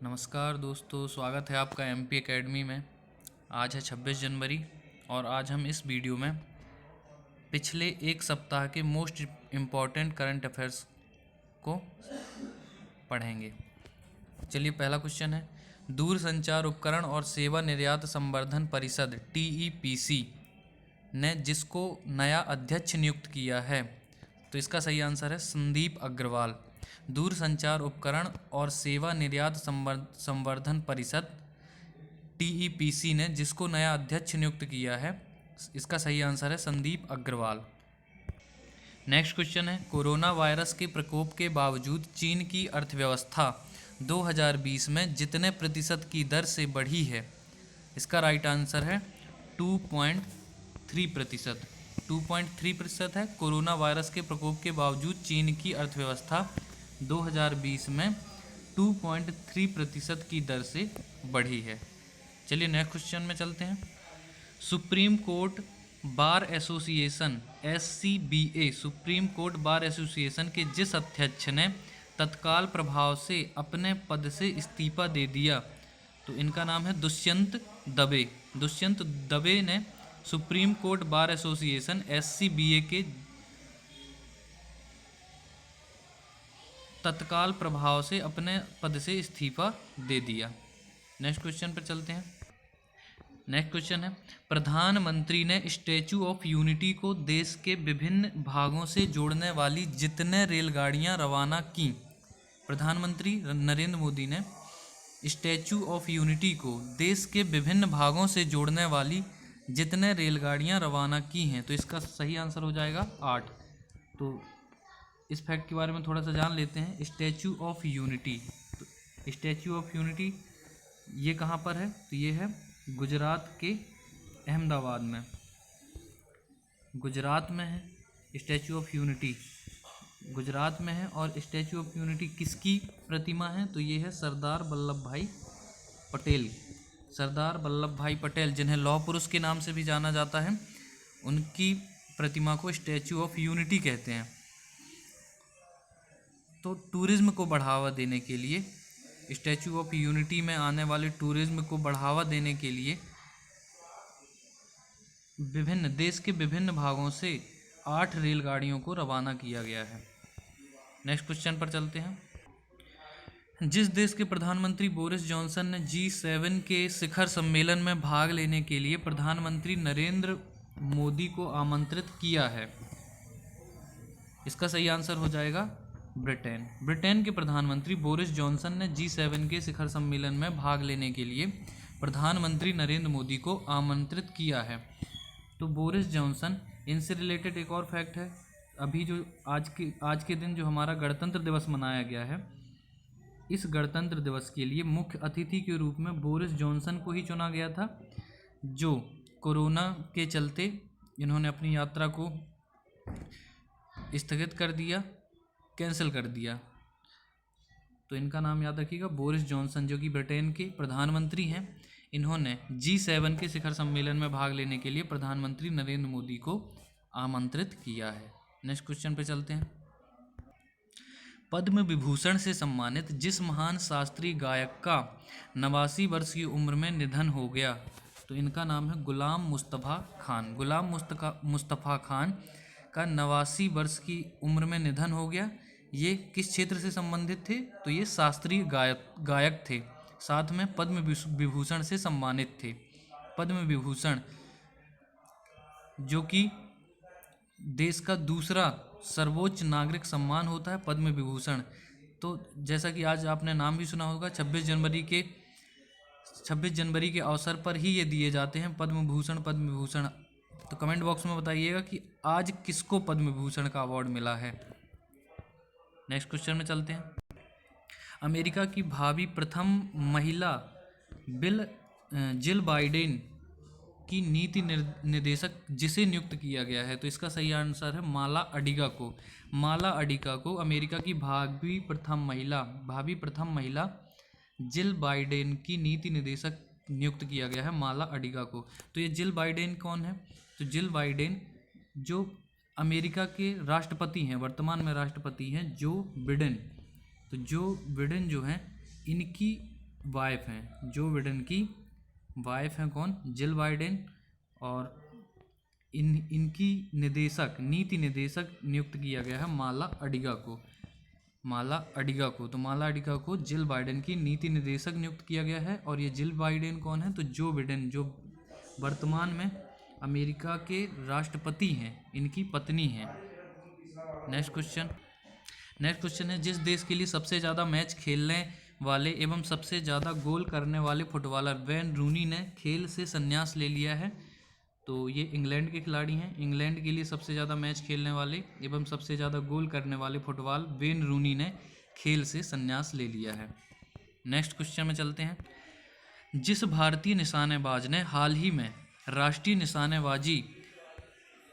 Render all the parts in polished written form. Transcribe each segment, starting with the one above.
नमस्कार दोस्तों, स्वागत है आपका एमपी एकेडमी में। आज है 26 जनवरी और आज हम इस वीडियो में पिछले एक सप्ताह के मोस्ट इम्पॉर्टेंट करंट अफेयर्स को पढ़ेंगे। चलिए, पहला क्वेश्चन है, दूरसंचार उपकरण और सेवा निर्यात संवर्धन परिषद TEPC ने जिसको नया अध्यक्ष नियुक्त किया है, तो इसका सही आंसर है संदीप अग्रवाल। दूरसंचार उपकरण और सेवा निर्यात संवर्धन परिषद TEPC ने जिसको नया अध्यक्ष नियुक्त किया है, इसका सही आंसर है संदीप अग्रवाल। नेक्स्ट क्वेश्चन है, कोरोना वायरस के प्रकोप के बावजूद चीन की अर्थव्यवस्था 2020 में जितने प्रतिशत की दर से बढ़ी है, इसका राइट आंसर है 2.3%। 2.3% है। कोरोना वायरस के प्रकोप के बावजूद चीन की अर्थव्यवस्था 2020 में 2.3% की दर से बढ़ी है। चलिए नेक्स्ट क्वेश्चन में चलते हैं। Supreme court bar association SCBA supreme court bar association के जिस अध्यक्ष ने तत्काल प्रभाव से अपने पद से इस्तीफा दे दिया, तो इनका नाम है दुष्यंत दबे। दुष्यंत दबे ने supreme court bar association SCBA के तत्काल प्रभाव से अपने पद से इस्तीफा दे दिया। नेक्स्ट क्वेश्चन पर चलते हैं। नेक्स्ट क्वेश्चन है, प्रधानमंत्री ने स्टैचू ऑफ यूनिटी को देश के विभिन्न भागों से जोड़ने वाली जितने रेलगाड़ियां रवाना की, प्रधानमंत्री नरेंद्र मोदी ने स्टैचू ऑफ यूनिटी को देश के विभिन्न भागों से जोड़ने वाली जितने रेलगाड़ियां रवाना की हैं, तो इसका सही आंसर हो जाएगा 8। तो इस फैक्ट के बारे में थोड़ा सा जान लेते हैं। स्टैचू ऑफ यूनिटी, तो स्टैचू ऑफ यूनिटी ये कहाँ पर है, तो ये है गुजरात के अहमदाबाद में, गुजरात में है स्टैचू ऑफ यूनिटी, गुजरात में है। और स्टैचू ऑफ यूनिटी किसकी प्रतिमा है, तो ये है सरदार वल्लभ भाई पटेल। सरदार वल्लभ भाई पटेल, जिन्हें लौह पुरुष के नाम से भी जाना जाता है, उनकी प्रतिमा को स्टैचू ऑफ यूनिटी कहते हैं। तो टूरिज्म को बढ़ावा देने के लिए, स्टैचू ऑफ यूनिटी में आने वाले टूरिज्म को बढ़ावा देने के लिए विभिन्न देश के विभिन्न भागों से 8 रेलगाड़ियों को रवाना किया गया है। नेक्स्ट क्वेश्चन पर चलते हैं। जिस देश के प्रधानमंत्री बोरिस जॉनसन ने G7 के शिखर सम्मेलन में भाग लेने के लिए प्रधानमंत्री नरेंद्र मोदी को आमंत्रित किया है, इसका सही आंसर हो जाएगा ब्रिटेन। ब्रिटेन के प्रधानमंत्री बोरिस जॉनसन ने G7 के शिखर सम्मेलन में भाग लेने के लिए प्रधानमंत्री नरेंद्र मोदी को आमंत्रित किया है। तो बोरिस जॉनसन, इनसे रिलेटेड एक और फैक्ट है, अभी जो आज के दिन जो हमारा गणतंत्र दिवस मनाया गया है, इस गणतंत्र दिवस के लिए मुख्य अतिथि के रूप में बोरिस जॉनसन को ही चुना गया था, जो कोरोना के चलते इन्होंने अपनी यात्रा को स्थगित कर दिया, कैंसिल कर दिया। तो इनका नाम याद रखिएगा, बोरिस जॉनसन, जो कि ब्रिटेन के प्रधानमंत्री हैं। इन्होंने G7 के शिखर सम्मेलन में भाग लेने के लिए प्रधानमंत्री नरेंद्र मोदी को आमंत्रित किया है। नेक्स्ट क्वेश्चन पे चलते हैं। पद्म विभूषण से सम्मानित जिस महान शास्त्रीय गायक का 89 वर्ष की उम्र में निधन हो गया, तो इनका नाम है गुलाम मुस्तफ़ा खान। गुलाम मुस्तफ़ा खान का 89 वर्ष की उम्र में निधन हो गया। ये किस क्षेत्र से संबंधित थे, तो ये शास्त्रीय गायक थे, साथ में पद्म विभूषण से सम्मानित थे। पद्म विभूषण जो कि देश का दूसरा सर्वोच्च नागरिक सम्मान होता है, पद्म विभूषण। तो जैसा कि आज आपने नाम भी सुना होगा, 26 जनवरी के अवसर पर ही ये दिए जाते हैं, पद्म विभूषण। तो कमेंट बॉक्स में बताइएगा कि आज किसको पद्म विभूषण का अवार्ड मिला है। नेक्स्ट क्वेश्चन में चलते हैं। अमेरिका की भावी प्रथम महिला जिल बाइडेन की नीति निर्देशक जिसे नियुक्त किया गया है, तो इसका सही आंसर है माला अडिगा को। माला अडिगा को अमेरिका की भावी प्रथम महिला जिल बाइडेन की नीति निर्देशक नियुक्त किया गया है, माला अडिगा को। तो ये जिल बाइडेन कौन है, तो जिल बाइडेन जो अमेरिका के राष्ट्रपति हैं, वर्तमान में राष्ट्रपति हैं जो बिडेन। तो जो बिडेन जो हैं, इनकी वाइफ हैं, जो बिडेन की वाइफ हैं कौन, जिल बाइडेन। और इनकी निदेशक, नीति निदेशक नियुक्त किया गया है माला अडिगा को। माला अडिगा को, तो माला अडिगा को जिल बाइडेन की नीति निदेशक नियुक्त किया गया है। और ये जिल बाइडेन कौन है, तो जो बिडेन, जो वर्तमान में अमेरिका के राष्ट्रपति हैं, इनकी पत्नी हैं। नेक्स्ट क्वेश्चन है, जिस देश के लिए सबसे ज़्यादा मैच खेलने वाले एवं सबसे ज़्यादा गोल करने वाले फुटबॉलर वेन रूनी ने खेल से संन्यास ले लिया है, तो ये इंग्लैंड के खिलाड़ी हैं। इंग्लैंड के लिए सबसे ज़्यादा मैच खेलने वाले एवं सबसे ज़्यादा गोल करने वाले फुटबॉल वेन रूनी ने खेल से संन्यास ले लिया है। नेक्स्ट क्वेश्चन में चलते हैं, जिस भारतीय निशानेबाज ने हाल ही में राष्ट्रीय निशानेबाजी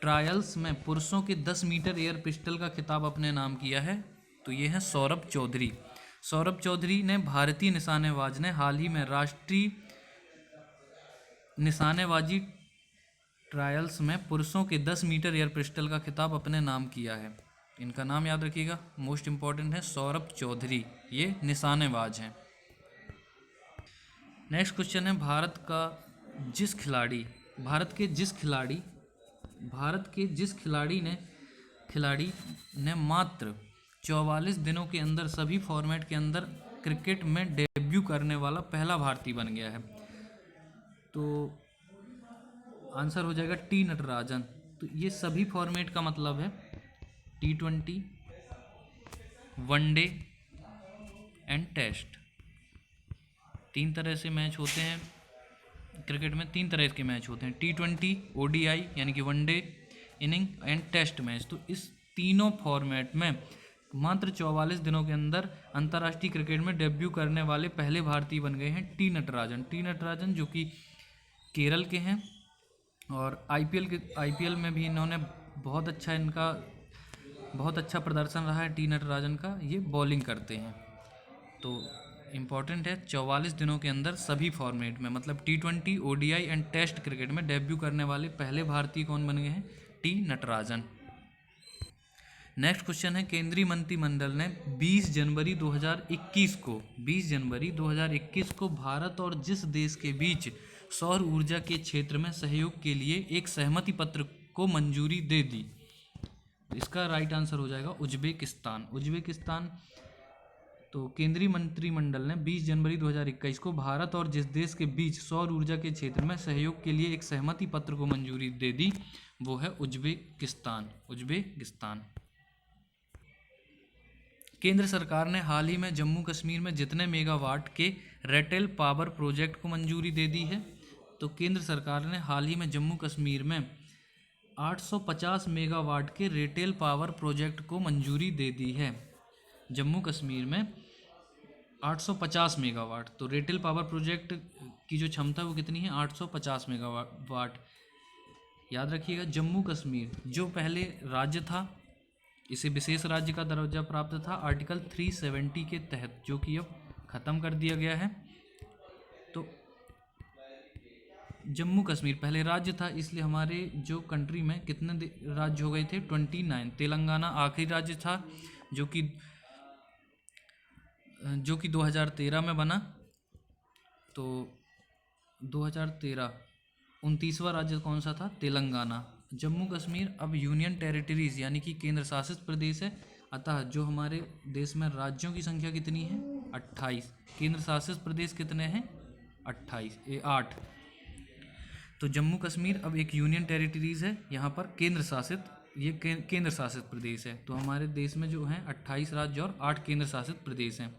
ट्रायल्स में पुरुषों के 10 मीटर एयर पिस्टल का खिताब अपने नाम किया है, तो ये है सौरभ चौधरी। सौरभ चौधरी ने भारतीय निशानेबाज ने हाल ही में राष्ट्रीय निशानेबाजी ट्रायल्स में पुरुषों के 10 मीटर एयर पिस्टल का खिताब अपने नाम किया है। इनका नाम याद रखिएगा, मोस्ट इंपॉर्टेंट है सौरभ चौधरी, ये निशानेबाज हैं। नेक्स्ट क्वेश्चन है, भारत के जिस खिलाड़ी ने मात्र 44 दिनों के अंदर सभी फॉर्मेट के अंदर क्रिकेट में डेब्यू करने वाला पहला भारतीय बन गया है, तो आंसर हो जाएगा टी नटराजन। तो ये सभी फॉर्मेट का मतलब है T20, वनडे एंड टेस्ट। 3 तरह से मैच होते हैं क्रिकेट में, 3 तरह के मैच होते हैं, T20, ODI यानी कि one day inning and test match. तो इस तीनों फॉर्मेट में मात्र 44 दिनों के अंदर अंतर्राष्ट्रीय क्रिकेट में डेब्यू करने वाले पहले भारतीय बन गए हैं टी नटराजन, जो कि केरल के हैं। और आईपीएल में भी इन्होंने बहुत अच्छा प्रदर्शन रहा है टी नटराजन का, ये बॉलिंग करते हैं। तो इम्पॉर्टेंट है 44 दिनों के अंदर सभी फॉर्मेट में, मतलब T20, ODI and test cricket में डेब्यू करने वाले पहले भारतीय कौन बन गए हैं, टी नटराजन। नेक्स्ट क्वेश्चन है, केंद्रीय मंत्रिमंडल ने 20 जनवरी 2021 को भारत और जिस देश के बीच सौर ऊर्जा के क्षेत्र में सहयोग के लिए एक सहमति पत्र को मंजूरी दे दी, इसका राइट आंसर हो जाएगा उज्बेकिस्तान। तो केंद्रीय मंत्रिमंडल ने 20 जनवरी 2021 को भारत और जिस देश के बीच सौर ऊर्जा के क्षेत्र में सहयोग के लिए एक सहमति पत्र को मंजूरी दे दी, वो है उज्बेकिस्तान। केंद्र सरकार ने हाल ही में जम्मू कश्मीर में जितने मेगावाट के रेटेल पावर प्रोजेक्ट को मंजूरी दे दी है, तो केंद्र सरकार ने हाल ही में जम्मू कश्मीर में 850 मेगावाट के रेटेल पावर प्रोजेक्ट को मंजूरी दे दी है। जम्मू कश्मीर में 850 मेगावाट, तो रेटेल पावर प्रोजेक्ट की जो क्षमता है वो कितनी है, 850 मेगावाट। याद रखिएगा, जम्मू कश्मीर जो पहले राज्य था, इसे विशेष राज्य का दर्जा प्राप्त था आर्टिकल 370 के तहत, जो कि अब ख़त्म कर दिया गया है। तो जम्मू कश्मीर पहले राज्य था, इसलिए हमारे जो कंट्री में कितने राज्य हो गए थे, 29। तेलंगाना आखिरी राज्य था, जो कि 2013 में बना। तो 2013 29वां राज्य कौन सा था, तेलंगाना। जम्मू कश्मीर अब यूनियन टेरिटरीज यानी कि केंद्र शासित प्रदेश है। अतः जो हमारे देश में राज्यों की संख्या कितनी है, 28। केंद्र शासित प्रदेश कितने हैं, 8। तो जम्मू कश्मीर अब एक यूनियन टेरिटरीज है, यहाँ पर केंद्र शासित प्रदेश है। तो हमारे देश में जो हैं 28 राज्य और 8 केंद्र शासित प्रदेश हैं।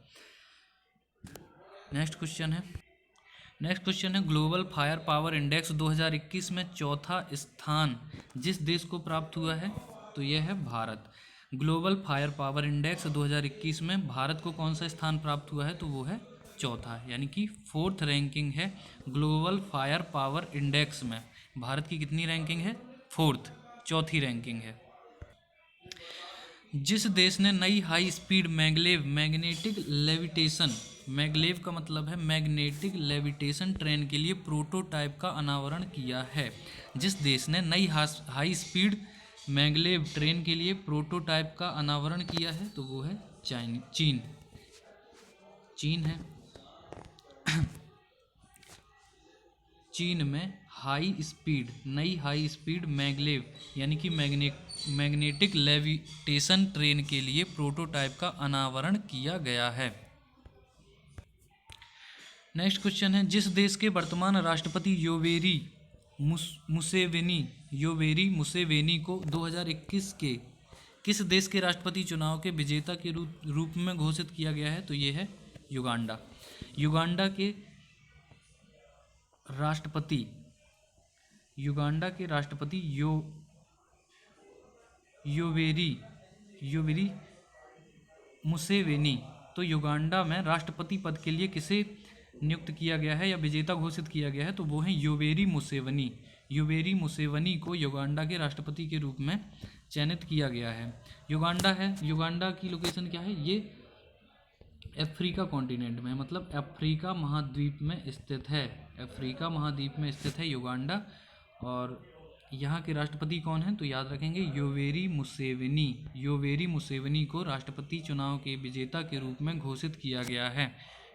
नेक्स्ट क्वेश्चन है, ग्लोबल फायर पावर इंडेक्स 2021 में चौथा स्थान जिस देश को प्राप्त हुआ है, तो यह है Bharat. Global fire power index 2021 में भारत को कौन सा स्थान प्राप्त हुआ है, तो वो है चौथा, यानी कि 4th रैंकिंग है ग्लोबल फायर पावर इंडेक्स में। भारत की कितनी रैंकिंग है, 4th, चौथी रैंकिंग है। जिस देश ने नई हाई स्पीड मैग्लेव का मतलब है मैग्नेटिक लेविटेशन ट्रेन के लिए प्रोटोटाइप का अनावरण किया है। जिस देश ने नई हाई स्पीड मैग्लेव ट्रेन के लिए प्रोटोटाइप का अनावरण किया है, तो वो है चीन है। चीन में नई हाई स्पीड मैगलेव यानी कि मैग्नेटिक लेविटेशन ट्रेन के लिए प्रोटोटाइप का अनावरण किया गया है। नेक्स्ट क्वेश्चन है, जिस देश के वर्तमान राष्ट्रपति योवेरी मुसेवेनी को 2021 के किस देश के राष्ट्रपति चुनाव के विजेता के रूप में घोषित किया गया है? तो ये है युगांडा। युगांडा के राष्ट्रपति योवेरी मुसेवेनी। तो युगांडा में राष्ट्रपति पद के लिए किसे नियुक्त किया गया है या विजेता घोषित किया गया है? तो वो है योवेरी मुसेवेनी। योवेरी मुसेवेनी को युगांडा के राष्ट्रपति के रूप में चयनित किया गया है। युगांडा की लोकेशन क्या है? ये अफ्रीका कॉन्टिनेंट में, मतलब अफ्रीका महाद्वीप में स्थित है। अफ्रीका महाद्वीप में स्थित है युगांडा। और यहाँ के राष्ट्रपति कौन हैं? तो याद रखेंगे योवेरी मुसेवेनी। योवेरी मुसेवेनी को राष्ट्रपति चुनाव के विजेता के रूप में घोषित किया गया है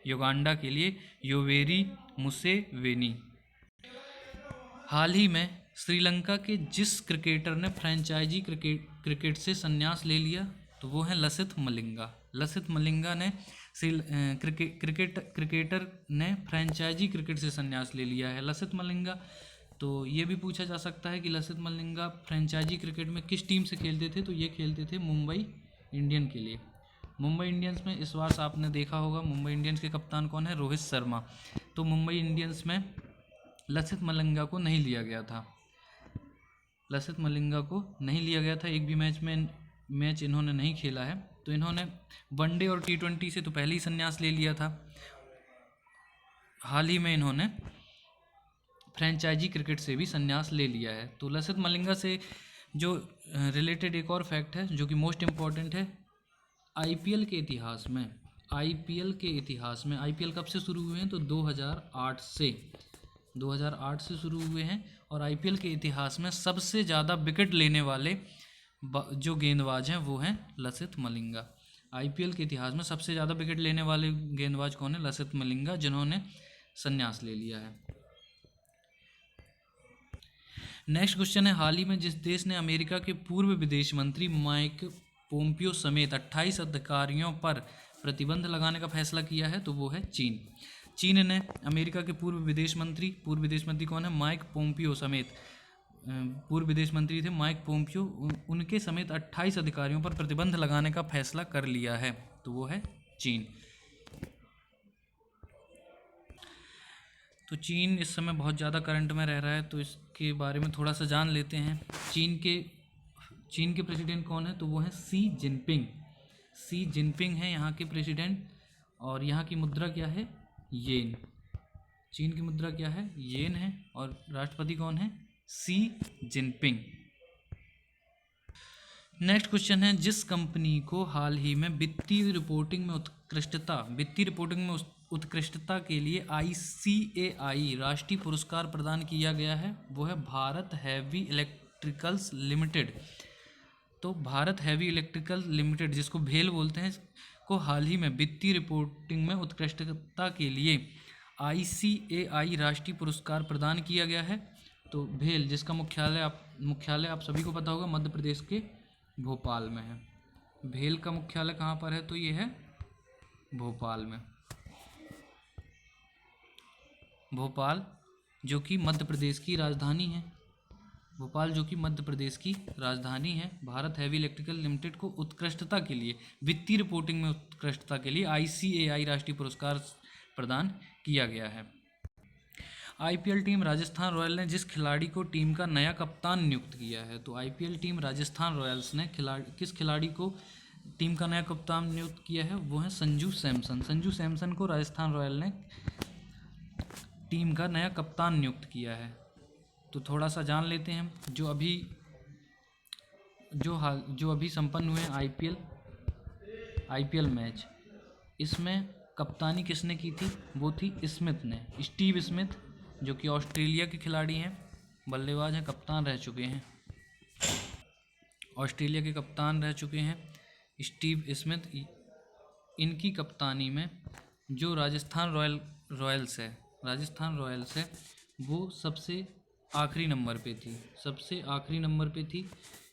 युगांडा के लिए, योवेरी मुसेवेनी। हाल ही में श्रीलंका के जिस क्रिकेटर ने फ्रेंचाइजी क्रिकेट से संन्यास ले लिया, तो वो है लसिथ मलिंगा। लसिथ मलिंगा ने क्रिकेटर ने फ्रेंचाइजी क्रिकेट से संन्यास ले लिया है, लसिथ मलिंगा। तो ये भी पूछा जा सकता है कि लसिथ मलिंगा फ्रेंचाइजी क्रिकेट में किस टीम से खेलते थे? तो ये खेलते थे मुंबई इंडियन के लिए। मुंबई इंडियंस में इस बार आपने देखा होगा, मुंबई इंडियंस के कप्तान कौन है? रोहित शर्मा। तो मुंबई इंडियंस में लसिथ मलिंगा को नहीं लिया गया था। लसिथ मलिंगा को नहीं लिया गया था, एक भी मैच इन्होंने नहीं खेला है। तो इन्होंने वनडे और T20 से तो पहले ही संन्यास ले लिया था। हाल ही में इन्होंने फ्रेंचाइजी क्रिकेट से भी संन्यास ले लिया है। तो लसिथ मलिंगा से जो रिलेटेड एक और फैक्ट है जो कि मोस्ट इम्पॉर्टेंट है, आईपीएल के इतिहास में आईपीएल कब से शुरू हुए हैं? तो 2008 से शुरू हुए हैं। और आईपीएल के इतिहास में सबसे ज़्यादा विकेट लेने वाले जो गेंदबाज हैं वो हैं लसिथ मलिंगा। आईपीएल के इतिहास में सबसे ज़्यादा विकेट लेने वाले गेंदबाज कौन है? लसिथ मलिंगा, जिन्होंने संन्यास ले लिया है। नेक्स्ट क्वेश्चन है, हाल ही में जिस देश ने अमेरिका के पूर्व विदेश मंत्री माइक पोम्पियो समेत 28 अधिकारियों पर प्रतिबंध लगाने का फैसला किया है? तो वो है चीन। चीन ने अमेरिका के पूर्व विदेश मंत्री कौन है? माइक पोम्पियो समेत, पूर्व विदेश मंत्री थे माइक पोम्पियो, उनके समेत 28 अधिकारियों पर प्रतिबंध लगाने का फैसला कर लिया है। तो वो है चीन। तो चीन इस समय बहुत ज़्यादा करंट में रह रहा है, तो इसके बारे में थोड़ा सा जान लेते हैं। चीन के प्रेसिडेंट कौन है? तो वो है शी जिनपिंग है यहाँ के प्रेसिडेंट। और यहाँ की मुद्रा क्या है? येन। चीन की मुद्रा क्या है? येन है। और राष्ट्रपति कौन है? Xi Jinping. नेक्स्ट क्वेश्चन है, जिस कंपनी को हाल ही में वित्तीय रिपोर्टिंग में उत्कृष्टता के लिए ICAI राष्ट्रीय पुरस्कार प्रदान किया गया है, वो है भारत हैवी इलेक्ट्रिकल्स लिमिटेड। तो भारत हैवी इलेक्ट्रिकल लिमिटेड, जिसको भेल बोलते हैं, को हाल ही में वित्तीय रिपोर्टिंग में उत्कृष्टता के लिए ICAI राष्ट्रीय पुरस्कार प्रदान किया गया है। तो भेल, जिसका मुख्यालय आप सभी को पता होगा, मध्य प्रदेश के भोपाल में है। भेल का मुख्यालय कहाँ पर है? तो ये है भोपाल में। भोपाल जो कि मध्य प्रदेश की राजधानी है। भारत हैवी इलेक्ट्रिकल लिमिटेड को उत्कृष्टता के लिए, वित्तीय रिपोर्टिंग में उत्कृष्टता के लिए ICAI राष्ट्रीय पुरस्कार प्रदान किया गया है। आईपीएल टीम राजस्थान रॉयल ने जिस खिलाड़ी को टीम का नया कप्तान नियुक्त किया है, तो आईपीएल टीम राजस्थान रॉयल्स ने किस खिलाड़ी को टीम का नया कप्तान नियुक्त किया है? वो है संजू सैमसन को राजस्थान रॉयल ने टीम का नया कप्तान नियुक्त किया है। तो थोड़ा सा जान लेते हैं, जो अभी संपन्न हुए आईपीएल मैच, इसमें कप्तानी किसने की थी? वो थी स्टीव स्मिथ, जो कि ऑस्ट्रेलिया के खिलाड़ी हैं, बल्लेबाज हैं, कप्तान रह चुके हैं, ऑस्ट्रेलिया के कप्तान रह चुके हैं स्टीव स्मिथ। इनकी कप्तानी में जो राजस्थान रॉयल्स है, वो सबसे आखिरी नंबर पे थी, सबसे आखिरी नंबर पे थी।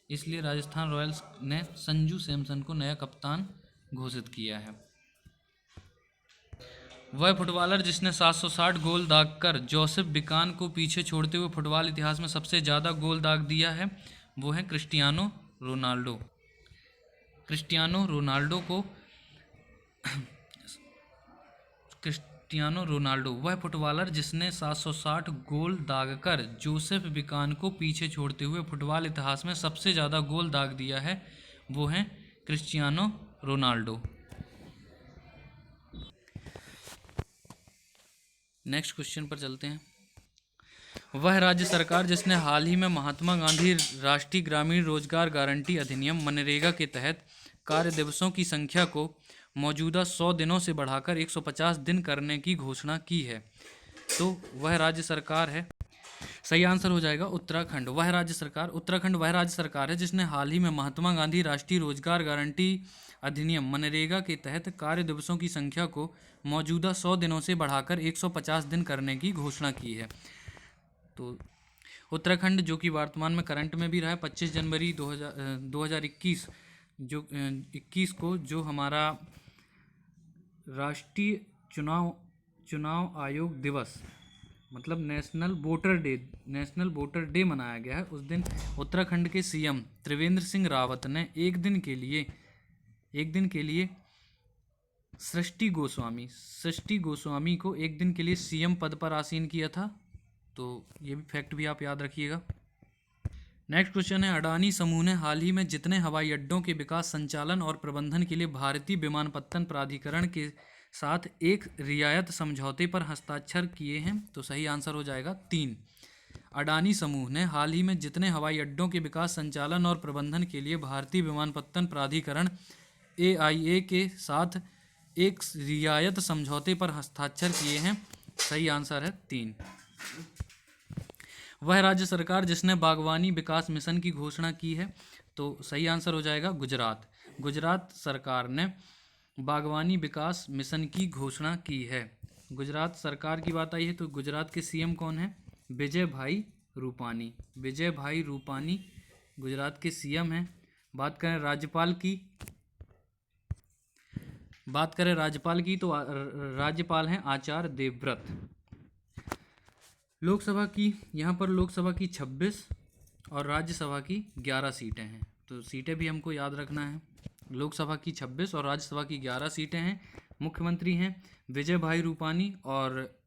इसलिए राजस्थान रॉयल्स ने संजू सैमसन को नया कप्तान घोषित किया है। वह फुटबॉलर जिसने 760 गोल दागकर जोसेफ बिकान को पीछे छोड़ते हुए फुटबॉल इतिहास में सबसे ज़्यादा गोल दाग दिया है, वो है क्रिस्टियानो रोनाल्डो। क्रिस्टियानो रोनाल्डो को क्रिस्टियानो रोनाल्डो वह फुटबॉलर जिसने 760 गोल दागकर जोसेफ बिकान को पीछे छोड़ते हुए फुटबॉल इतिहास में सबसे ज़्यादा गोल दाग दिया है, वो है क्रिस्टियानो रोनाल्डो। नेक्स्ट क्वेश्चन पर चलते हैं। वह राज्य सरकार जिसने हाल ही में महात्मा गांधी राष्ट्रीय ग्रामीण रोजगार गारंटी अधिनियम मनरेगा के तहत कार्य दिवसों की संख्या को मौजूदा 100 दिनों से बढ़ाकर 150 दिन करने की घोषणा की है, तो वह राज्य सरकार है। सही आंसर हो जाएगा उत्तराखंड। उत्तराखंड वह राज्य सरकार है जिसने हाल ही में महात्मा गांधी राष्ट्रीय रोजगार गारंटी अधिनियम मनरेगा के तहत कार्य दिवसों की संख्या को मौजूदा 100 दिनों से बढ़ाकर 150 दिन करने की घोषणा की है। तो उत्तराखंड जो कि वर्तमान में करंट में भी रहा है, 25 जनवरी 2021 जो 21 को जो हमारा राष्ट्रीय चुनाव आयोग दिवस मतलब नेशनल वोटर डे मनाया गया है। उस दिन उत्तराखंड के सीएम त्रिवेंद्र सिंह रावत ने एक दिन के लिए सृष्टि गोस्वामी को एक दिन के लिए सीएम पद पर आसीन किया था। तो ये भी फैक्ट भी आप याद रखिएगा। नेक्स्ट क्वेश्चन है, अडानी समूह ने हाल ही में जितने हवाई अड्डों के विकास, संचालन और प्रबंधन के लिए भारतीय विमानपत्तन प्राधिकरण के साथ एक रियायत समझौते पर हस्ताक्षर किए हैं, तो सही आंसर हो जाएगा 3। अडानी समूह ने हाल ही में जितने हवाई अड्डों के विकास, संचालन और प्रबंधन के लिए भारतीय विमानपत्तन प्राधिकरण AIA के साथ एक रियायत समझौते पर हस्ताक्षर किए हैं, सही आंसर है 3। वह राज्य सरकार जिसने बागवानी विकास मिशन की घोषणा की है, तो सही आंसर हो जाएगा गुजरात सरकार ने बागवानी विकास मिशन की घोषणा की है। गुजरात सरकार की बात आई है तो गुजरात के सीएम कौन है? विजय भाई रूपानी गुजरात के सीएम हैं। बात करें राज्यपाल की तो राज्यपाल हैं आचार्य देवव्रत। लोकसभा की 26 और राज्यसभा की 11 सीटें हैं, तो सीटें भी हमको याद रखना है। लोकसभा की 26 और राज्यसभा की 11 सीटें हैं। मुख्यमंत्री हैं विजय भाई रूपानी और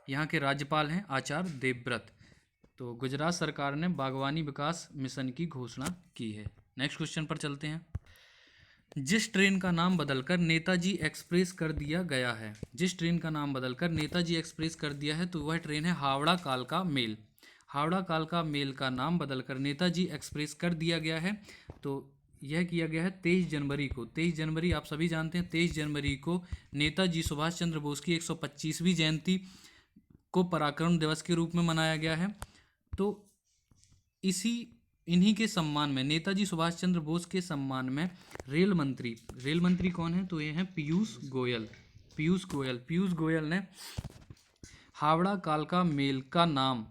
यहाँ के राज्यपाल हैं आचार्य देवव्रत। तो गुजरात सरकार ने बागवानी विकास मिशन की घोषणा की है। नेक्स्ट क्वेश्चन पर चलते हैं। जिस ट्रेन का नाम बदलकर नेताजी एक्सप्रेस कर दिया गया है, तो वह ट्रेन है हावड़ा कालका मेल। हावड़ा कालका मेल का नाम बदलकर नेताजी एक्सप्रेस कर दिया गया है, तो यह किया गया है 23 जनवरी को। 23 जनवरी आप सभी जानते हैं, 23 जनवरी को नेताजी सुभाष चंद्र बोस की 125वीं जयंती को पराक्रम दिवस के रूप में मनाया गया है। तो इन्हीं के सम्मान में, नेताजी सुभाष चंद्र बोस के सम्मान में रेल मंत्री कौन है? तो ये हैं पीयूष गोयल ने हावड़ा कालका मेल का नाम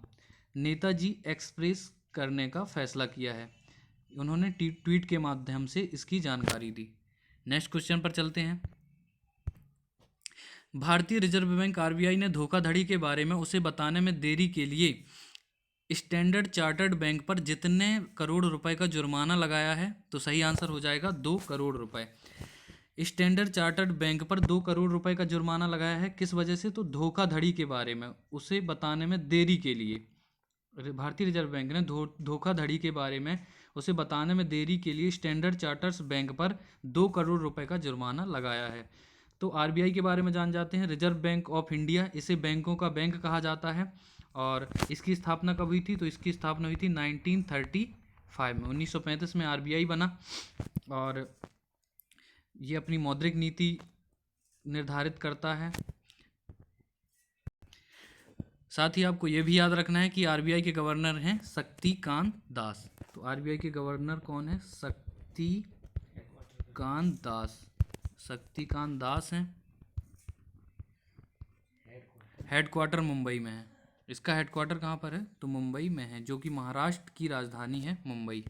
नेताजी एक्सप्रेस करने का फैसला किया है। उन्होंने ट्वीट के माध्यम से इसकी जानकारी दी। नेक्स्ट क्वेश्चन पर चलते हैं। भारतीय रिजर्व बैंक RBI ने धोखाधड़ी के बारे में उसे बताने में देरी के लिए स्टैंडर्ड चार्टर्ड बैंक पर जितने करोड़ रुपए का जुर्माना लगाया है, तो सही आंसर हो जाएगा 2 करोड़ रुपए। स्टैंडर्ड चार्टर्ड बैंक पर 2 करोड़ रुपए का जुर्माना लगाया है। किस वजह से? तो धोखाधड़ी के बारे में उसे बताने में देरी के लिए भारतीय रिजर्व बैंक ने धोखाधड़ी के बारे में उसे बताने में देरी के लिए स्टैंडर्ड चार्टर्स बैंक पर 2 करोड़ रुपए का जुर्माना लगाया है। तो RBI के बारे में जान जाते हैं। रिजर्व बैंक ऑफ इंडिया, इसे बैंकों का बैंक कहा जाता है। और इसकी स्थापना कब हुई थी? तो इसकी स्थापना हुई थी 1935 में। 1935 में RBI बना और ये अपनी मौद्रिक नीति निर्धारित करता है। साथ ही आपको ये भी याद रखना है कि RBI के गवर्नर हैं शक्तिकांत दास। तो RBI के गवर्नर कौन है? शक्तिकांत दास हैं। हेडक्वार्टर मुंबई में है। इसका हेडक्वार्टर कहाँ पर है? तो मुंबई में है, जो कि महाराष्ट्र की राजधानी है मुंबई।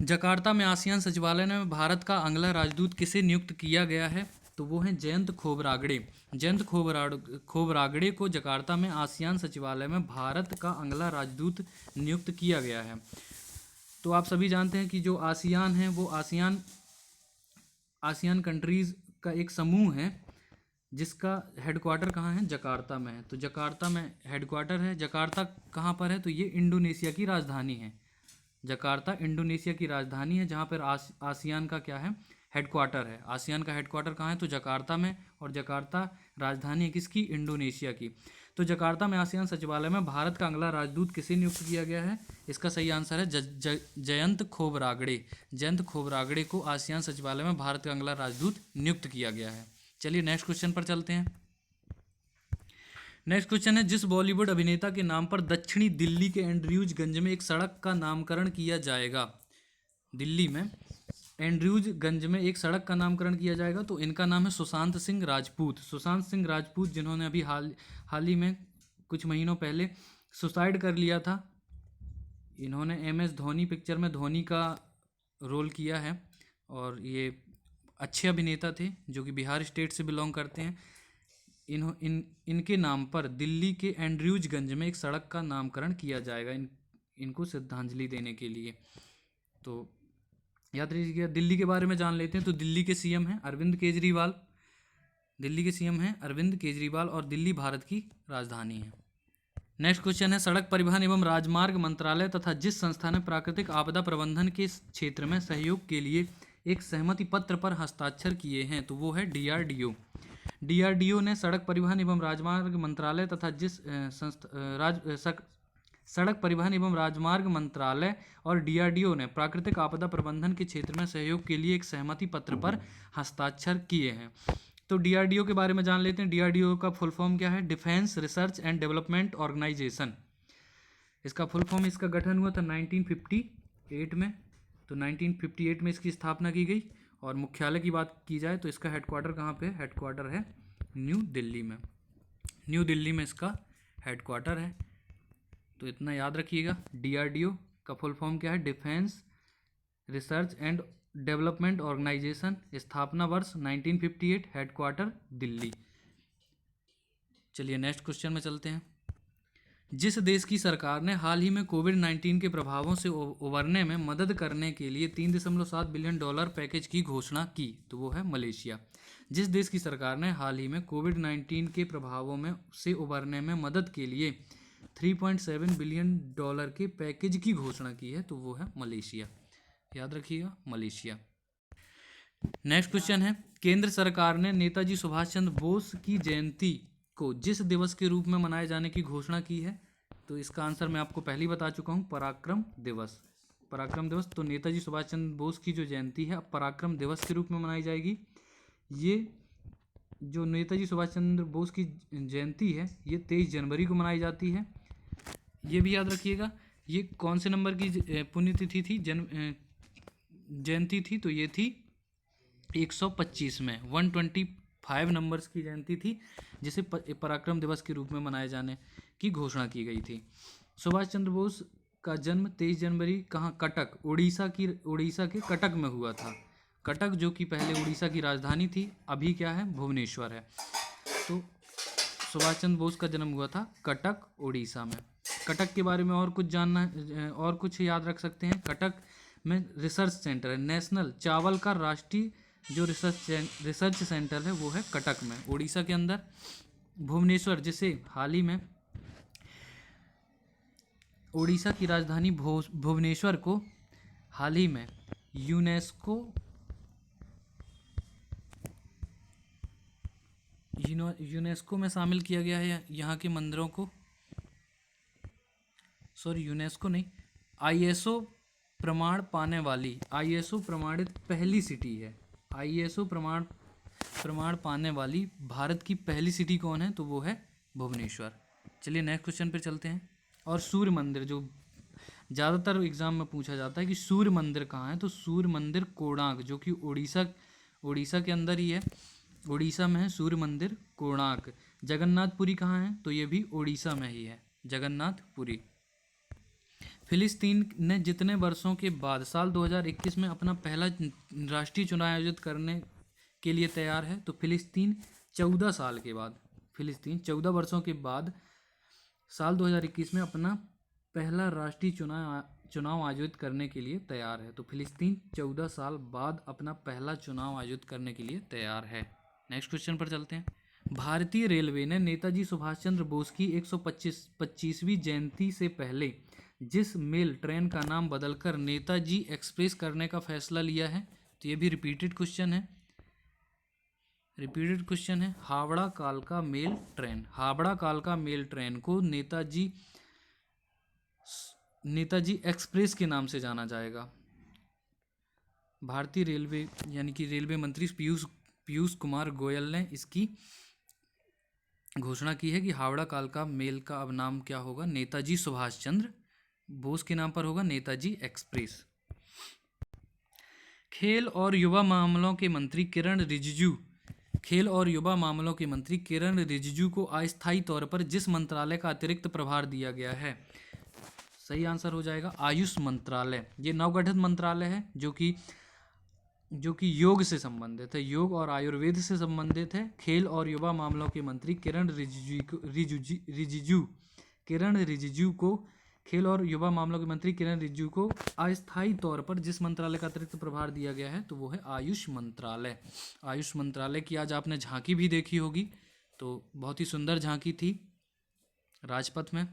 जकार्ता में आसियान सचिवालय में भारत का अगला राजदूत किसे नियुक्त किया गया है? तो वो हैं जयंत खोबरागड़े। जयंत खोबरागड़े को जकार्ता में आसियान सचिवालय में भारत का अगला राजदूत नियुक्त किया गया है। तो आप सभी जानते हैं कि जो आसियान है वो आसियान कंट्रीज़ का एक समूह है जिसका हेडक्वार्टर कहाँ है? जकार्ता में है। तो जकार्ता में हेडक्वार्टर है। जकार्ता कहाँ पर है? तो ये इंडोनेशिया की राजधानी है। जकार्ता इंडोनेशिया की राजधानी है, जहाँ पर आसियान का क्या है? हेडक्वार्टर है। आसियान का हेडक्वार्टर कहाँ है? तो जकार्ता में। और जकार्ता राजधानी है किसकी? इंडोनेशिया की। तो जकार्ता में आसियान सचिवालय में भारत का अगला राजदूत किसे नियुक्त किया गया है? इसका सही आंसर है जयंत खोबरागड़े। जयंत खोबरागड़े को आसियान सचिवालय में भारत का अगला राजदूत नियुक्त किया गया है। चलिए नेक्स्ट क्वेश्चन पर चलते हैं। नेक्स्ट क्वेश्चन है, जिस बॉलीवुड अभिनेता के नाम पर दक्षिणी दिल्ली के एंड्रयूजगंज में एक सड़क का नामकरण किया जाएगा? दिल्ली में एंड्रयूजगंज में एक सड़क का नामकरण किया जाएगा, तो इनका नाम है सुशांत सिंह राजपूत। सुशांत सिंह राजपूत, जिन्होंने अभी हाल ही में कुछ महीनों पहले सुसाइड कर लिया था। इन्होंने MS धोनी पिक्चर में धोनी का रोल किया है और ये अच्छे अभिनेता थे जो कि बिहार स्टेट से बिलोंग करते हैं। इनके नाम पर दिल्ली के एंड्रयूजगंज में एक सड़क का नामकरण किया जाएगा इनको श्रद्धांजलि देने के लिए। तो याद रखिएगा। दिल्ली के बारे में जान लेते हैं। तो दिल्ली के CM हैं अरविंद केजरीवाल। दिल्ली के CM हैं अरविंद केजरीवाल और दिल्ली भारत की राजधानी है। नेक्स्ट क्वेश्चन है, सड़क परिवहन एवं राजमार्ग मंत्रालय तथा जिस संस्था ने प्राकृतिक आपदा प्रबंधन के क्षेत्र में सहयोग के लिए एक सहमति पत्र पर हस्ताक्षर किए हैं? तो वो है DRDO। DRDO ने सड़क परिवहन एवं राजमार्ग मंत्रालय तथा जिस सड़क परिवहन एवं राजमार्ग मंत्रालय और DRDO ने प्राकृतिक आपदा प्रबंधन के क्षेत्र में सहयोग के लिए एक सहमति पत्र पर हस्ताक्षर किए हैं। तो DRDO के बारे में जान लेते हैं। DRDO का फुल फॉर्म क्या है? Defence research and development organisation. इसका फुल फॉर्म, इसका गठन हुआ था 1958 में। तो 1958 में इसकी स्थापना की गई। और मुख्यालय की बात की जाए तो इसका हेडक्वार्टर कहाँ पे है? हेडक्वार्टर है न्यू दिल्ली में। न्यू दिल्ली में इसका हेडक्वार्टर है। तो इतना याद रखिएगा। DRDO का फुल फॉर्म क्या है? Defence research and development organisation. स्थापना वर्ष 1958, हेडक्वार्टर दिल्ली। चलिए नेक्स्ट क्वेश्चन में चलते हैं। जिस देश की सरकार ने हाल ही में कोविड-19 के प्रभावों से उबरने में मदद करने के लिए $3.7 बिलियन पैकेज की घोषणा की? तो वो है मलेशिया। जिस देश की सरकार ने हाल ही में कोविड-19 के प्रभावों में से उबरने में मदद के लिए $3.7 बिलियन के पैकेज की घोषणा की है, तो वो है मलेशिया। याद रखिएगा, मलेशिया। नेक्स्ट क्वेश्चन है, केंद्र सरकार ने नेताजी सुभाष चंद्र बोस की जयंती को जिस दिवस के रूप में मनाए जाने की घोषणा की है? तो इसका आंसर मैं आपको पहले ही बता चुका हूँ, पराक्रम दिवस। पराक्रम दिवस। तो नेताजी सुभाष चंद्र बोस की जो जयंती है अब पराक्रम दिवस के रूप में मनाई जाएगी। ये जो नेताजी सुभाष चंद्र बोस की जयंती है ये 23 जनवरी को मनाई जाती है। ये भी याद रखिएगा। ये कौन से नंबर की पुण्यतिथि थी, जयंती थी? तो ये थी 125 में, 125 नंबर्स की जयंती थी जिसे पराक्रम दिवस के रूप में मनाए जाने की घोषणा की गई थी। सुभाष चंद्र बोस का जन्म 23 जनवरी कहाँ? कटक, उड़ीसा के कटक में हुआ था। कटक जो कि पहले उड़ीसा की राजधानी थी, अभी क्या है? भुवनेश्वर है। तो सुभाष चंद्र बोस का जन्म हुआ था कटक, उड़ीसा में। कटक के बारे में और कुछ जानना है और कुछ याद रख सकते हैं। कटक में रिसर्च सेंटर है, नेशनल चावल का राष्ट्रीय जो रिसर्च सेंटर है वो है कटक में, उड़ीसा के अंदर। भुवनेश्वर, जिसे हाल ही में उड़ीसा की राजधानी भुवनेश्वर को हाल ही में यूनेस्को में शामिल किया गया है। यहाँ के मंदिरों को, यूनेस्को नहीं, ISO प्रमाण पाने वाली, ISO प्रमाणित पहली सिटी है। ISO प्रमाण पाने वाली भारत की पहली सिटी कौन है? तो वो है भुवनेश्वर। चलिए नेक्स्ट क्वेश्चन पर चलते हैं। और सूर्य मंदिर, जो ज़्यादातर एग्जाम में पूछा जाता है कि सूर्य मंदिर कहाँ है? तो सूर्य मंदिर कोणार्क, जो कि उड़ीसा के अंदर ही है। उड़ीसा में है सूर्य मंदिर कोणार्क। जगन्नाथपुरी कहाँ है? तो ये भी उड़ीसा में ही है, जगन्नाथपुरी। फिलिस्तीन ने जितने वर्षों के बाद साल 2021 में अपना पहला राष्ट्रीय चुनाव आयोजित करने के लिए तैयार है? तो फिलिस्तीन 14 साल के बाद, फिलिस्तीन 14 वर्षों के बाद साल 2021 में अपना पहला राष्ट्रीय चुनाव आयोजित करने के लिए तैयार है। तो फिलिस्तीन 14 साल बाद अपना पहला चुनाव आयोजित करने के लिए तैयार है। नेक्स्ट क्वेश्चन पर चलते हैं। भारतीय रेलवे ने नेताजी सुभाष चंद्र बोस की 125वीं जयंती से पहले जिस मेल ट्रेन का नाम बदलकर नेताजी एक्सप्रेस करने का फैसला लिया है? तो ये भी रिपीटेड क्वेश्चन है, हावड़ा कालका मेल ट्रेन। हावड़ा कालका मेल ट्रेन को नेताजी एक्सप्रेस के नाम से जाना जाएगा। भारतीय रेलवे यानी कि रेलवे मंत्री पीयूष कुमार गोयल ने इसकी घोषणा की है कि हावड़ा कालका मेल का अब नाम क्या होगा? नेताजी सुभाष चंद्र बोस के नाम पर होगा, नेताजी एक्सप्रेस। खेल और युवा मामलों के मंत्री किरण रिजिजू को अस्थायी तौर पर जिस मंत्रालय का अतिरिक्त प्रभार दिया गया है? सही आंसर हो जाएगा आयुष मंत्रालय। ये नवगठित मंत्रालय है जो कि योग से संबंधित है, योग और आयुर्वेद से संबंधित है। खेल और युवा मामलों के मंत्री किरण रिजिजू को अस्थायी तौर पर जिस मंत्रालय का अतिरिक्त प्रभार दिया गया है तो वो है आयुष मंत्रालय। आयुष मंत्रालय की आज आपने झांकी भी देखी होगी, तो बहुत ही सुंदर झांकी थी राजपथ में।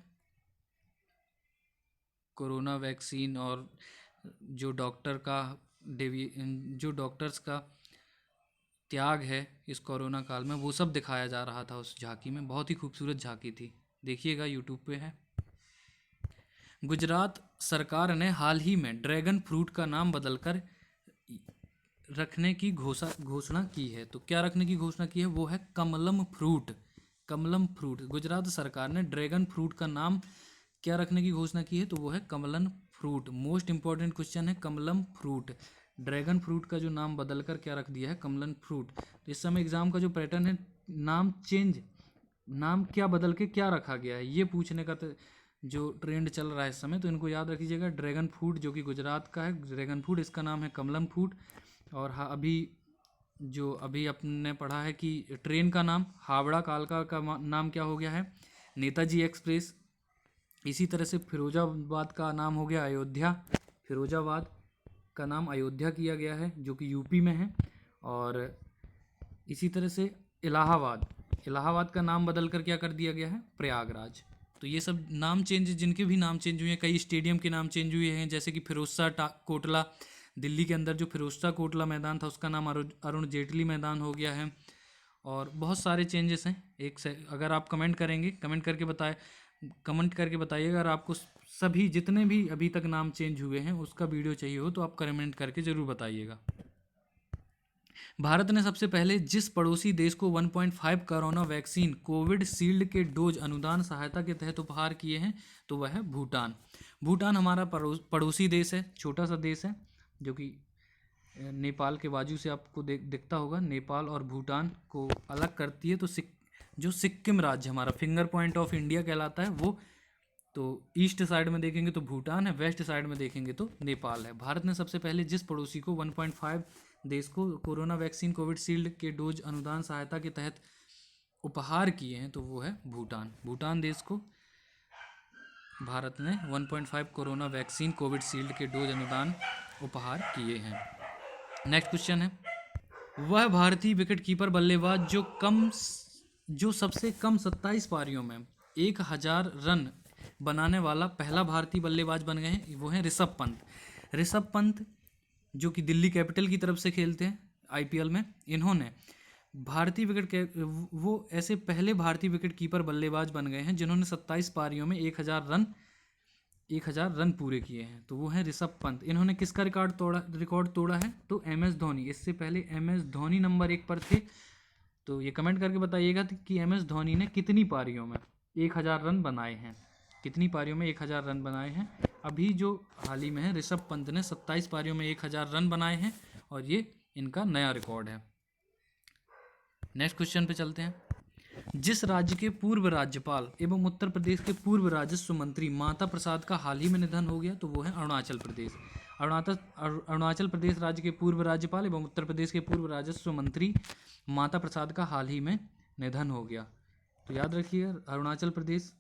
कोरोना वैक्सीन और जो डॉक्टर्स का त्याग है इस कोरोना काल में, वो सब दिखाया जा रहा था उस झांकी में। बहुत ही खूबसूरत झांकी थी, देखिएगा यूट्यूब पे है। गुजरात सरकार ने हाल ही में ड्रैगन फ्रूट का नाम बदलकर रखने की घोषणा की है। तो क्या रखने की घोषणा की है? वो है कमलम फ्रूट। गुजरात सरकार ने ड्रैगन फ्रूट का नाम क्या रखने की घोषणा की है? तो वो है कमलन फ्रूट। मोस्ट इंपॉर्टेंट क्वेश्चन है कमलम फ्रूट। ड्रैगन फ्रूट का जो नाम बदलकर क्या रख दिया है? कमलन फ्रूट। तो इस समय एग्जाम का जो पैटर्न है, नाम क्या बदल के क्या रखा गया है, ये पूछने का जो ट्रेंड चल रहा है इस समय, तो इनको याद रखिएगा। ड्रैगन फ्रूट जो कि गुजरात का है, ड्रैगन फ्रूट, इसका नाम है कमलम फ्रूट। और हाँ, अभी अपने पढ़ा है कि ट्रेन का नाम हावड़ा कालका का नाम क्या हो गया है? नेताजी एक्सप्रेस। इसी तरह से फिरोजाबाद का नाम हो गया अयोध्या। फिरोजाबाद का नाम अयोध्या किया गया है जो कि यूपी में है। और इसी तरह से इलाहाबाद का नाम बदलकर क्या कर दिया गया है? प्रयागराज। तो ये सब नाम चेंज, जिनके भी नाम चेंज हुए हैं, कई स्टेडियम के नाम चेंज हुए हैं, जैसे कि फिरोजशाह कोटला, दिल्ली के अंदर जो फिरोजशाह कोटला मैदान था उसका नाम अरुण जेटली मैदान हो गया है। और बहुत सारे चेंजेस हैं। अगर आप कमेंट करके बताइए अगर आपको सभी जितने भी अभी तक नाम चेंज हुए हैं उसका वीडियो चाहिए हो तो आप कमेंट करके ज़रूर बताइएगा। भारत ने सबसे पहले जिस पड़ोसी देश को 1.5 कोरोना वैक्सीन कोविड शील्ड के डोज अनुदान सहायता के तहत उपहार किए हैं तो वह है भूटान। भूटान हमारा पड़ोसी देश है, छोटा सा देश है जो कि नेपाल के बाजू से आपको दिखता होगा। नेपाल और भूटान को अलग करती है। तो जो सिक्किम राज्य हमारा फिंगर पॉइंट ऑफ इंडिया कहलाता है, वो तो ईस्ट साइड में देखेंगे तो भूटान है, वेस्ट साइड में देखेंगे तो नेपाल है। भारत ने सबसे पहले जिस पड़ोसी को 1.5 देश को कोरोना वैक्सीन कोविड शील्ड के डोज अनुदान सहायता के तहत उपहार किए हैं तो वो है भूटान। भूटान देश को भारत ने 1.5 कोरोना वैक्सीन कोविड शील्ड के डोज अनुदान उपहार किए हैं। नेक्स्ट क्वेश्चन है, वह भारतीय विकेटकीपर बल्लेबाज जो सबसे कम 27 पारियों में 1000 रन बनाने वाला पहला भारतीय बल्लेबाज बन गए हैं, वो हैं ऋषभ पंत जो कि दिल्ली कैपिटल की तरफ से खेलते हैं आईपीएल में। इन्होंने वो ऐसे पहले भारतीय विकेट कीपर बल्लेबाज बन गए हैं जिन्होंने 27 पारियों में 1000 रन पूरे किए हैं, तो वो हैं ऋषभ पंत। इन्होंने किसका रिकॉर्ड तोड़ा है? तो MS धोनी। इससे पहले MS धोनी नंबर 1 पर थे। तो ये कमेंट करके बताइएगा कि MS धोनी ने कितनी पारियों में 1000 रन बनाए हैं, कितनी पारियों में 1000 रन बनाए हैं। अभी जो हाल ही में है ऋषभ पंत ने 27 पारियों में 1000 रन बनाए हैं और ये इनका नया रिकॉर्ड है। नेक्स्ट क्वेश्चन पे चलते हैं। जिस राज्य के पूर्व राज्यपाल एवं उत्तर प्रदेश के पूर्व राजस्व मंत्री माता प्रसाद का हाल ही में निधन हो गया, तो वो है अरुणाचल प्रदेश। अरुणाचल प्रदेश राज्य के पूर्व राज्यपाल एवं उत्तर प्रदेश के पूर्व राजस्व मंत्री माता प्रसाद का हाल ही में निधन हो गया। तो याद रखिए अरुणाचल प्रदेश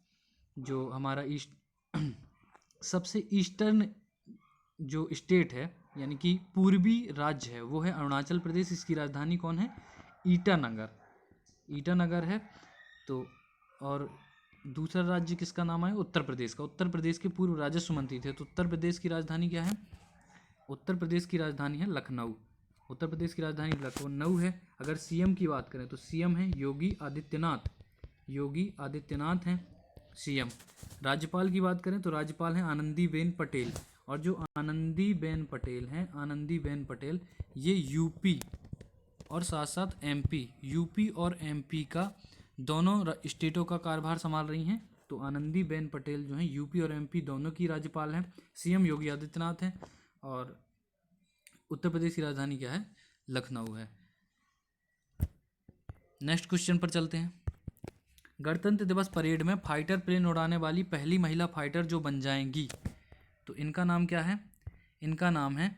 जो हमारा सबसे ईस्टर्न जो स्टेट है यानी कि पूर्वी राज्य है वो है अरुणाचल प्रदेश। इसकी राजधानी कौन है? ईटानगर है। तो और दूसरा राज्य किसका नाम है? उत्तर प्रदेश का। उत्तर प्रदेश के पूर्व राजस्व मंत्री थे। तो उत्तर प्रदेश की राजधानी क्या है? उत्तर प्रदेश की राजधानी है लखनऊ। उत्तर प्रदेश की राजधानी लखनऊ है। अगर सीएम की बात करें तो सीएम है योगी आदित्यनाथ। योगी आदित्यनाथ हैं सीएम। राज्यपाल की बात करें तो राज्यपाल हैं आनंदीबेन पटेल। और जो आनंदीबेन पटेल हैं, आनंदीबेन पटेल, ये यूपी और साथ साथ एमपी, यूपी और एमपी का दोनों स्टेटों का कार्यभार संभाल रही हैं। तो आनंदीबेन पटेल जो हैं यूपी और एमपी दोनों की राज्यपाल हैं। सीएम योगी आदित्यनाथ हैं और उत्तर प्रदेश की राजधानी क्या है? लखनऊ है। नेक्स्ट क्वेश्चन पर चलते हैं। गणतंत्र दिवस परेड में फाइटर प्लेन उड़ाने वाली पहली महिला फाइटर जो बन जाएंगी, तो इनका नाम क्या है? इनका नाम है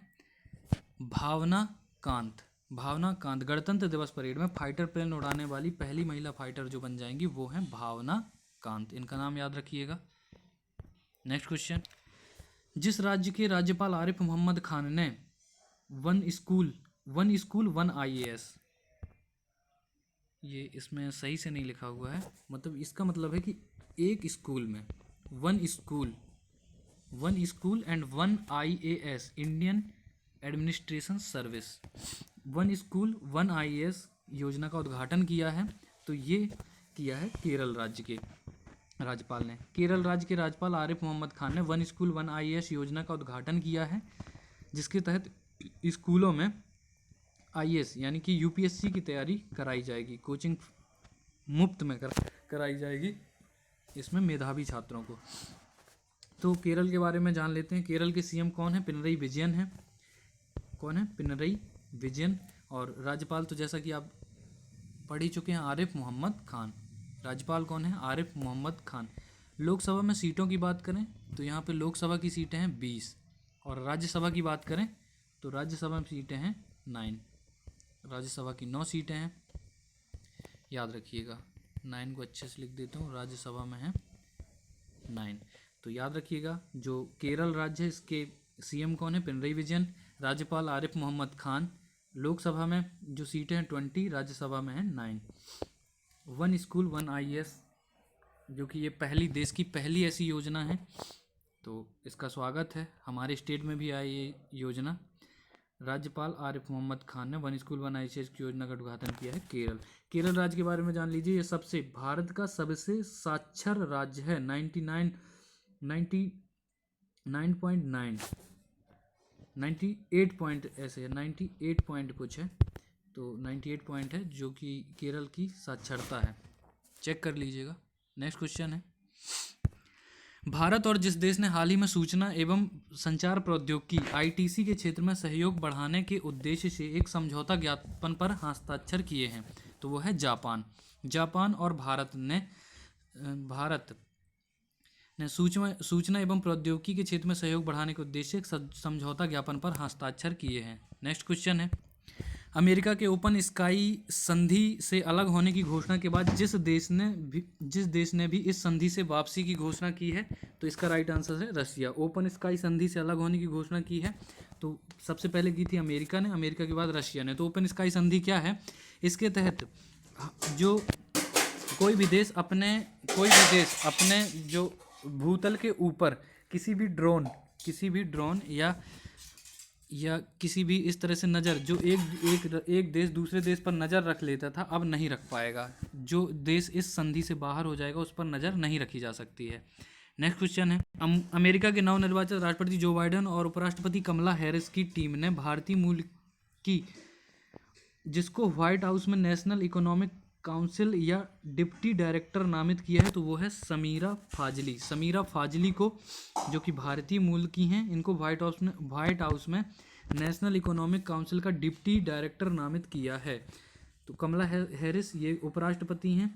भावना कांत। भावना कांत। गणतंत्र दिवस परेड में फाइटर प्लेन उड़ाने वाली पहली महिला फाइटर जो बन जाएंगी वो है भावना कांत। इनका नाम याद रखिएगा। Next question. जिस राज्य के राज्यपाल आरिफ मोहम्मद खान ने वन स्कूल वन IAS, ये इसमें सही से नहीं लिखा हुआ है, मतलब इसका मतलब है कि एक स्कूल में one school and one IAS Indian administration service, one school one IAS योजना का उद्घाटन किया है। तो ये किया है केरल राज्य के राज्यपाल ने। केरल राज्य के राज्यपाल आरिफ मोहम्मद खान ने वन स्कूल वन IAS योजना का उद्घाटन किया है, जिसके तहत स्कूलों में IAS यानी कि UPSC की तैयारी कराई जाएगी। कोचिंग मुफ्त में कराई जाएगी इसमें मेधावी छात्रों को। तो केरल के बारे में जान लेते हैं। केरल के सीएम कौन है? पिनरई विजयन है। कौन है? पिनरई विजयन। और राज्यपाल तो जैसा कि आप पढ़ ही चुके हैं, आरिफ मोहम्मद खान। राज्यपाल कौन है? आरिफ मोहम्मद खान। लोकसभा में सीटों की बात करें तो यहाँ पे लोकसभा की सीटें हैं 20 और राज्यसभा की बात करें तो राज्यसभा में सीटें हैं 9। राज्यसभा की 9 सीटें हैं, याद रखिएगा। 9 को अच्छे से लिख देता हूँ। राज्यसभा में है 9। तो याद रखिएगा जो केरल राज्य है इसके सीएम कौन है? पिनरई विजयन। राज्यपाल आरिफ मोहम्मद खान। लोकसभा में जो सीटें हैं 20, राज्यसभा में है 9। वन स्कूल वन IAS जो कि ये देश की पहली ऐसी योजना है, तो इसका स्वागत है। हमारे स्टेट में भी आई ये योजना। राज्यपाल आरिफ मोहम्मद खान ने वन स्कूल वन IAS की योजना का उद्घाटन किया है केरल। केरल राज्य के बारे में जान लीजिए। ये भारत का सबसे साक्षर राज्य है। 98 पॉइंट ऐसे है, 98 पॉइंट कुछ है, तो 98 पॉइंट है जो कि केरल की साक्षरता है। चेक कर लीजिएगा। नेक्स्ट क्वेश्चन है। भारत और जिस देश ने हाल ही में सूचना एवं संचार प्रौद्योगिकी ITC के क्षेत्र में सहयोग बढ़ाने के उद्देश्य से एक समझौता ज्ञापन पर हस्ताक्षर किए हैं, तो वो है जापान। जापान और भारत ने सूचना एवं प्रौद्योगिकी के क्षेत्र में सहयोग बढ़ाने के उद्देश्य से एक समझौता ज्ञापन पर हस्ताक्षर किए हैं। नेक्स्ट क्वेश्चन है। अमेरिका के ओपन स्काई संधि से अलग होने की घोषणा के बाद जिस देश ने भी इस संधि से वापसी की घोषणा की है, तो इसका राइट आंसर है रशिया। ओपन स्काई संधि से अलग होने की घोषणा की है तो सबसे पहले की थी अमेरिका ने, अमेरिका के बाद रशिया ने। तो ओपन स्काई संधि क्या है? इसके तहत जो कोई भी देश अपने जो भूतल के ऊपर किसी भी ड्रोन या किसी भी इस तरह से नज़र जो एक देश दूसरे देश पर नज़र रख लेता था, अब नहीं रख पाएगा। जो देश इस संधि से बाहर हो जाएगा उस पर नज़र नहीं रखी जा सकती है। नेक्स्ट क्वेश्चन है। अमेरिका के नवनिर्वाचित राष्ट्रपति जो बाइडेन और उपराष्ट्रपति कमला हैरिस की टीम ने भारतीय मूल की, जिसको व्हाइट हाउस में नेशनल इकोनॉमिक काउंसिल या डिप्टी डायरेक्टर नामित किया है, तो वो है समीरा फाजली। समीरा फाजली को, जो कि भारतीय मूल की हैं, इनको व्हाइट हाउस में नेशनल इकोनॉमिक काउंसिल का डिप्टी डायरेक्टर नामित किया है। तो कमला हैरिस ये उपराष्ट्रपति हैं,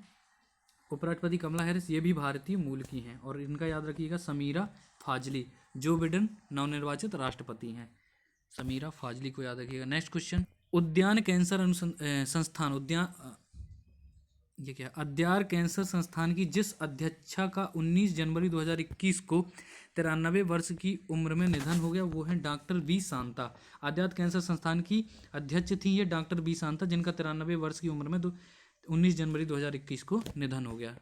उपराष्ट्रपति कमला हैरिस ये भी भारतीय मूल की हैं। और इनका याद रखिएगा समीरा फाजली, जो बिडेन नवनिर्वाचित राष्ट्रपति हैं। समीरा फाजली को याद रखिएगा। नेक्स्ट क्वेश्चन, उद्यान कैंसर संस्थान ये क्या, अद्यार कैंसर संस्थान की जिस अध्यक्षा का 19 जनवरी 2021 को 93 वर्ष की उम्र में निधन हो गया वो है doctor B Shanta. Adyar cancer संस्थान की अध्यक्ष थी ये डॉक्टर बी शांता, जिनका 93 वर्ष की उम्र में 19 जनवरी 2021 को निधन हो गया।